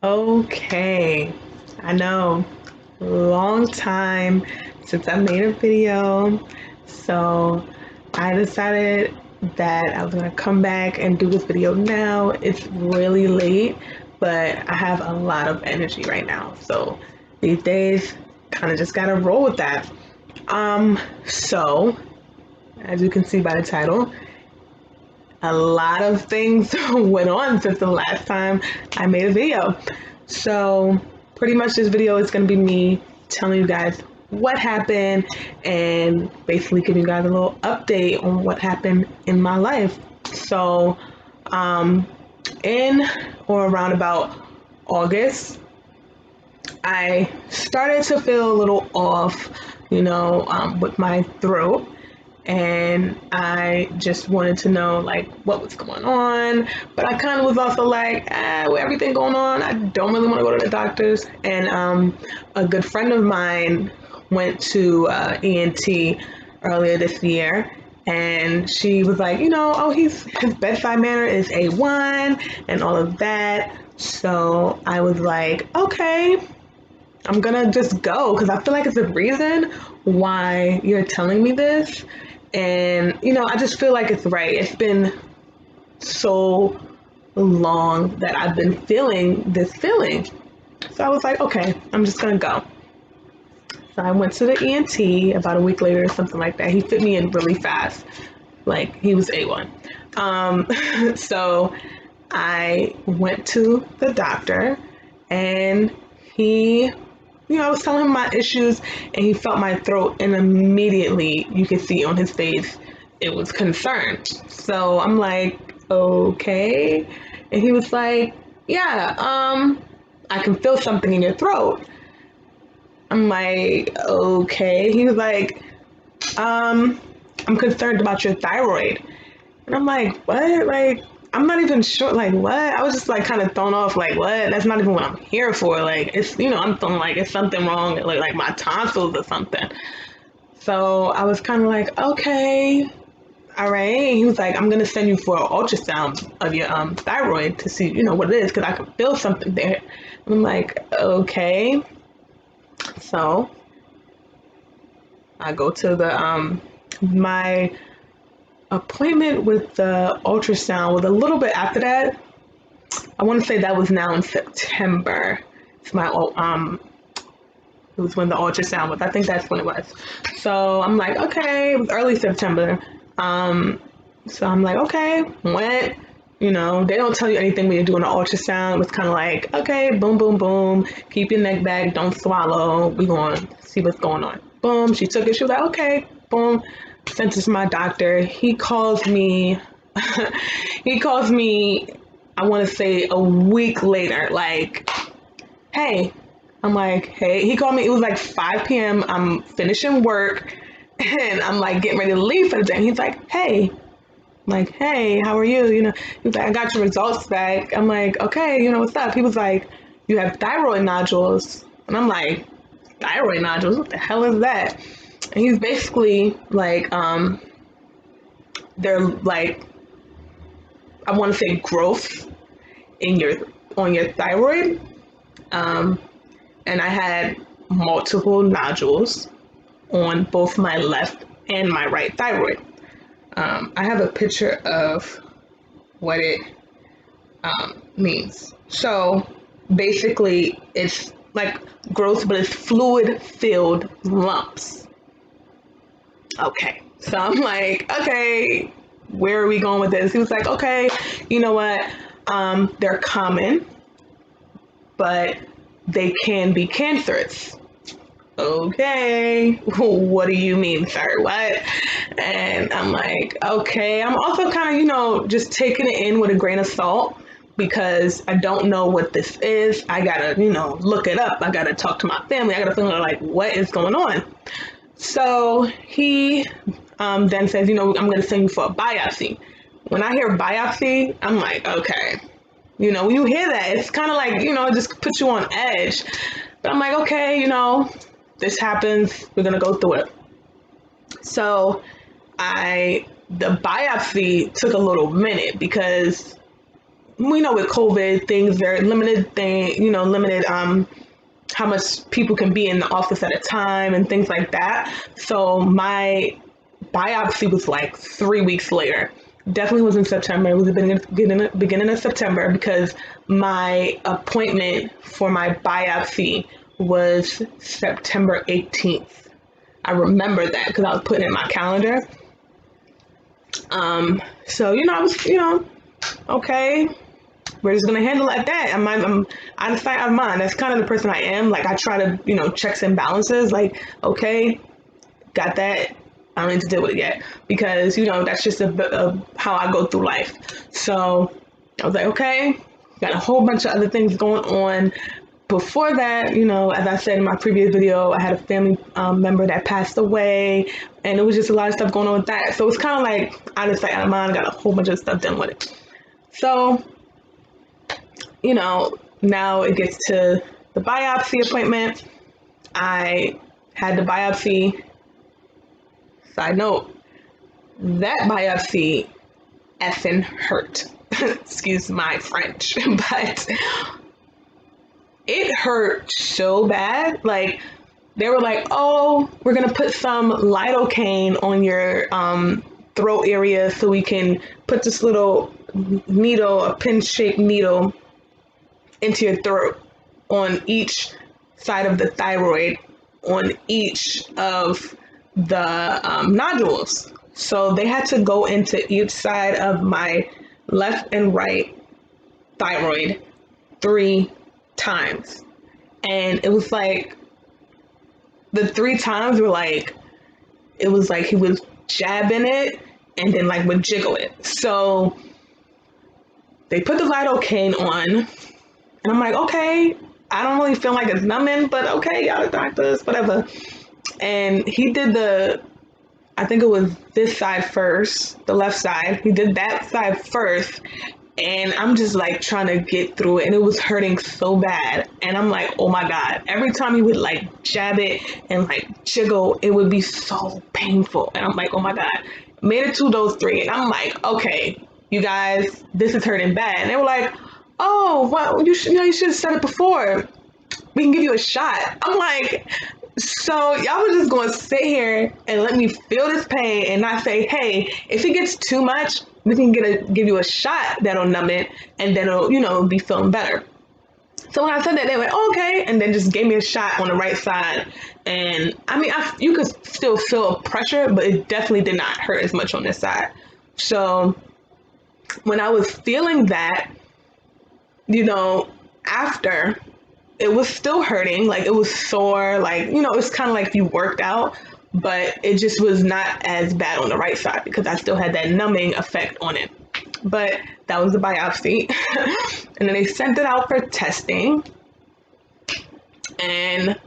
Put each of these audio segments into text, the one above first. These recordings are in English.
Okay, I know, long time since I made a video, so I decided that I was gonna come back and do this video now. It's really late, but I have a lot of energy right now, so these days kind of just gotta roll with that. So as you can see by the title, a lot of things went on since the last time I made a video. So, pretty much this video is going to be me telling you guys what happened and basically giving you guys a little update on what happened in my life. So, um, in or around about August, I started to feel a little off, with my throat, and I just wanted to know like what was going on. But I kind of was also like, with everything going on, I don't really want to go to the doctors. And a good friend of mine went to ENT earlier this year. And she was like, oh, his bedside manner is A1 and all of that. So I was like, okay, I'm gonna just go because I feel like it's a reason why you're telling me this. And, I just feel like it's right. It's been so long that I've been feeling this feeling. So I was like, okay, I'm just gonna go. So I went to the ENT about a week later or something like that. He fit me in really fast. Like he was A1. So I went to the doctor and he I was telling him my issues and he felt my throat and immediately you could see on his face it was concerned. So I'm like, okay. And he was like, yeah, I can feel something in your throat. I'm like, okay. He was like, I'm concerned about your thyroid. And I'm like, what? Like, I'm not even sure. Like, what? I was just like kind of thrown off. Like, what? That's not even what I'm here for. Like, it's I'm feeling like it's something wrong. Like my tonsils or something. So I was kind of like, okay, all right. And he was like, I'm gonna send you for an ultrasound of your thyroid to see what it is because I can feel something there. And I'm like, okay. So I go to the my appointment with the ultrasound was a little bit after that. I want to say that was now in September. It's my it was when the ultrasound was. I think that's when it was. So I'm like, okay, it was early September. Um, so I'm like, okay, went. They don't tell you anything when you're doing an ultrasound. It's kind of like, okay, boom, boom, boom. Keep your neck back. Don't swallow. We going to see what's going on. Boom. She took it. She was like, okay, boom. Sent it to my doctor. He calls me. He calls me. I want to say a week later. Like, hey. I'm like, hey. He called me. It was like 5 p.m. I'm finishing work, and I'm like getting ready to leave for the day. And he's like, hey. I'm like, hey, how are you? He was like, I got your results back. I'm like, okay, what's up? He was like, you have thyroid nodules. And I'm like, thyroid nodules? What the hell is that? And he's basically like, they're like, I want to say growth in on your thyroid. Um, and I had multiple nodules on both my left and my right thyroid. I have a picture of what it means. So basically, it's like growth, but it's fluid filled lumps. Okay. So I'm like, okay, where are we going with this? He was like, okay, you know what? They're common, but they can be cancerous. Okay, what do you mean, sir? What? And I'm like, okay. I'm also kind of, just taking it in with a grain of salt because I don't know what this is. I gotta, look it up. I gotta talk to my family. I gotta figure out like what is going on. So he then says, I'm gonna send you for a biopsy. When I hear biopsy, I'm like, okay. When you hear that, it's kind of like, it just puts you on edge. But I'm like, okay, this happens. We're gonna go through it. So the biopsy took a little minute because we know with COVID, things are limited, limited how much people can be in the office at a time and things like that. So my biopsy was like 3 weeks later. Definitely was in September. It was the beginning of September because my appointment for my biopsy was September 18th. I remember that because I was putting it in my calendar. So I was okay, we're just gonna handle it like that. I'm out of sight, out of mind. That's kind of the person I am. Like I try to, checks and balances. Like, okay, got that. I don't need to deal with it yet because that's just a bit of how I go through life. So I was like, okay, got a whole bunch of other things going on. Before that, as I said in my previous video, I had a family member that passed away, and it was just a lot of stuff going on with that. So it's kind of like out of sight, out of mind. Got a whole bunch of stuff done with it. So now it gets to the biopsy appointment. I had the biopsy. Side note, that biopsy effing hurt. Excuse my French, but it hurt so bad. Like, they were like, oh, we're going to put some lidocaine on your throat area so we can put this little needle, a pin-shaped needle, into your throat on each side of the thyroid, on each of the nodules. So they had to go into each side of my left and right thyroid 3 times. And it was like, the 3 times were like, it was like he was jabbing it and then like would jiggle it. So they put the lidocaine on, and I'm like, okay, I don't really feel like it's numbing, but okay, y'all the doctors, whatever. And he did I think it was this side first, the left side. He did that side first. And I'm just like trying to get through it. And it was hurting so bad. And I'm like, oh my God. Every time he would like jab it and like jiggle, it would be so painful. And I'm like, oh my God. Made it to those 3. And I'm like, okay, you guys, this is hurting bad. And they were like, oh, well, you should have said it before. We can give you a shot. I'm like, so y'all were just going to sit here and let me feel this pain and not say, hey, if it gets too much, we can give you a shot that'll numb it and then it'll, be feeling better. So when I said that, they went, oh, okay, and then just gave me a shot on the right side. And I mean, you could still feel pressure, but it definitely did not hurt as much on this side. So when I was feeling that, after, it was still hurting, like it was sore, like, it's kind of like if you worked out, but it just was not as bad on the right side because I still had that numbing effect on it. But that was the biopsy. And then they sent it out for testing. And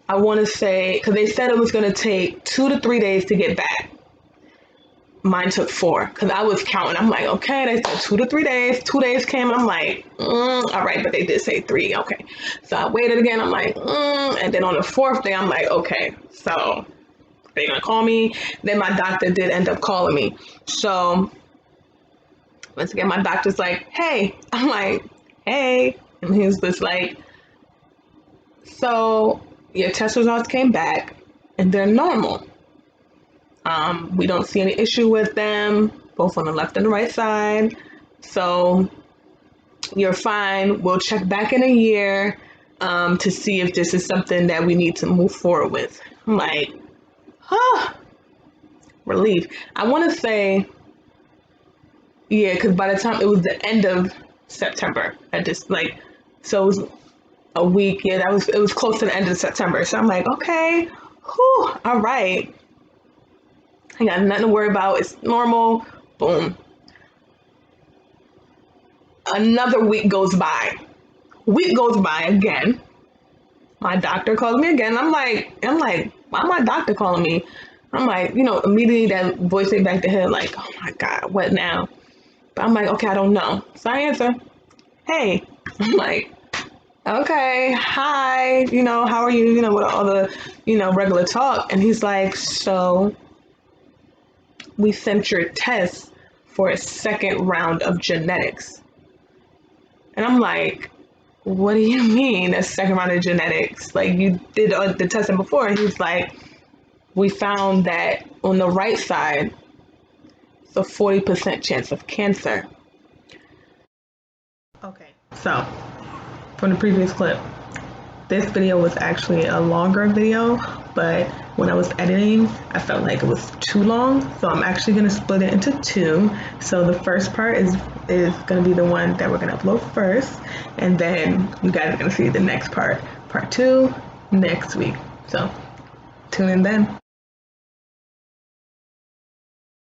I want to say, because they said it was going to take 2 to 3 days to get back. Mine took 4 because I was counting. I'm like, okay, they said 2 to 3 days. 2 days came and I'm like, all right, but they did say 3. Okay. So I waited again. I'm like, and then on the 4th day, I'm like, okay, so they're going to call me. Then my doctor did end up calling me. So once again, my doctor's like, hey. I'm like, hey. And he's just like, so your test results came back and they're normal. We don't see any issue with them, both on the left and the right side. So you're fine. We'll check back in a year to see if this is something that we need to move forward with. I'm like, relief. I want to say, yeah, because by the time it was the end of September, so it was a week. Yeah, it was close to the end of September. So I'm like, okay, all right. I got nothing to worry about. It's normal. Boom. Another week goes by. Week goes by again. My doctor calls me again. I'm like, why my doctor calling me? I'm like, immediately that voice came back to him, like, oh my God, what now? But I'm like, okay, I don't know. So I answer, hey. I'm like, okay, hi, how are you? With all the, regular talk. And he's like, so we sent your test for a second round of genetics. And I'm like, what do you mean a second round of genetics? Like, you did the testing before. And he's like, we found that on the right side, it's a 40% chance of cancer. Okay, so from the previous clip, this video was actually a longer video, but when I was editing, I felt like it was too long. So I'm actually gonna split it into two. So the first part is gonna be the one that we're gonna upload first, and then you guys are gonna see the next part, part two, next week. So tune in then.